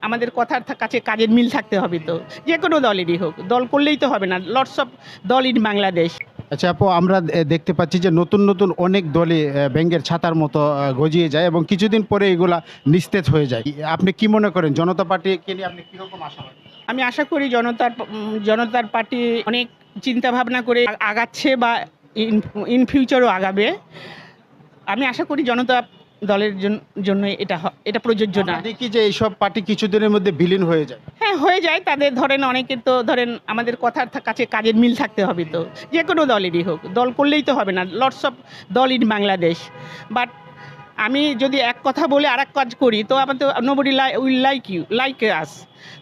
আমাদের কথার কাছে কাজের মিল থাকতে হবে। তো যে কোনো দলেরই হোক, দল করলেই তো হবে না, লটস অফ দল ইন বাংলাদেশ। আচ্ছা আপু, আমরা দেখতে পাচ্ছি যে নতুন নতুন অনেক দলই ব্যাঙের ছাতার মতো গজিয়ে যায় এবং কিছুদিন পরে এগুলা নিস্তেজ হয়ে যায়। আপনি কি মনে করেন জনতা পার্টিকে নিয়ে আপনি কিরকম আশাবাদী? আমি আশা করি জনতার পার্টি অনেক চিন্তা ভাবনা করে আগাচ্ছে বা ইন ফিউচারও আগাবে। আমি আশা করি জনতা দলের জন্য এটা প্রযোজ্য না। আমরা দেখি যে এইসব পার্টি কিছুদিনের মধ্যে বিলীন হয়ে যায়। হ্যাঁ, হয়ে যায়। তাদের ধরেন অনেকের তো ধরেন আমাদের কথার কাছে কাজের মিল থাকতে হবে। তো যে কোনো দলেরই হোক, দল করলেই তো হবে না, লটস অফ দল ইন বাংলাদেশ। বাট আমি যদি এক কথা বলে আর এক কাজ করি তো আমার তো নোবডি উইল লাইক আস।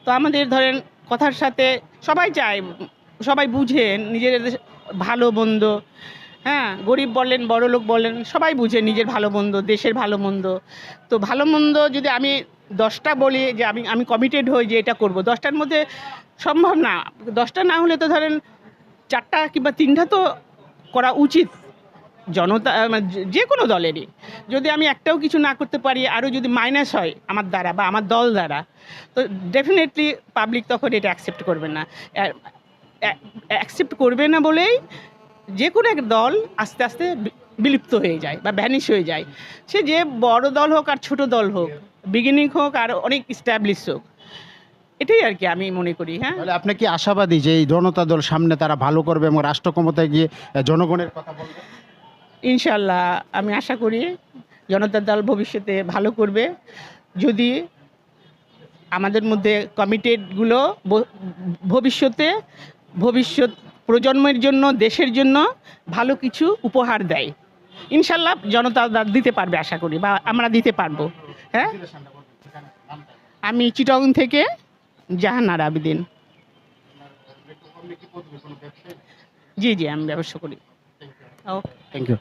তো আমাদের ধরেন কথার সাথে সবাই চায়, সবাই বুঝে নিজের ভালো মন্দ। হ্যাঁ, গরিব বলেন বড়লোক বলেন সবাই বুঝে নিজের ভালো মন্দ, দেশের ভালো মন্দ। তো ভালো মন্দ যদি আমি 10টা বলি যে আমি কমিটেড হই যে এটা করব, 10টার মধ্যে সম্ভব না। 10টা না হলে তো ধরেন 4টা কিংবা 3টা তো করা উচিত জনতা মানে যে কোনো দলেরই। যদি আমি একটাও কিছু না করতে পারি, আরও যদি মাইনাস হয় আমার দ্বারা বা আমার দল দ্বারা, তো ডেফিনেটলি পাবলিক তখন এটা অ্যাকসেপ্ট করবে না। অ্যাকসেপ্ট করবে না বলেই যে কোনো এক দল আস্তে আস্তে বিলুপ্ত হয়ে যায় বা ভ্যানিশ হয়ে যায়। সে যে বড় দল হোক আর ছোট দল হোক, বিগিনিং হোক আর অনেক স্ট্যাবলিশ হোক, এটাই আর কি আমি মনে করি। হ্যাঁ, তাহলে আপনি কি আশাবাদী যে এই জনতা দল সামনে তারা ভালো করবে এবং রাষ্ট্র ক্ষমতায় গিয়ে জনগণের কথা বলবে? ইনশাল্লাহ আমি আশা করি জনতা দল ভবিষ্যতে ভালো করবে যদি আমাদের মধ্যে কমিটেডগুলো ভবিষ্যৎ প্রজন্মের জন্য, দেশের জন্য ভালো কিছু উপহার দেয়। ইনশাল্লাহ জনতা দল দিতে পারবে আশা করি, বা আমরা দিতে পারবো। হ্যাঁ, আমি চিটং থেকে জাহানারা আবেদিন। জি জি, আমি ব্যবসা করি। ওকে, থ্যাংক ইউ।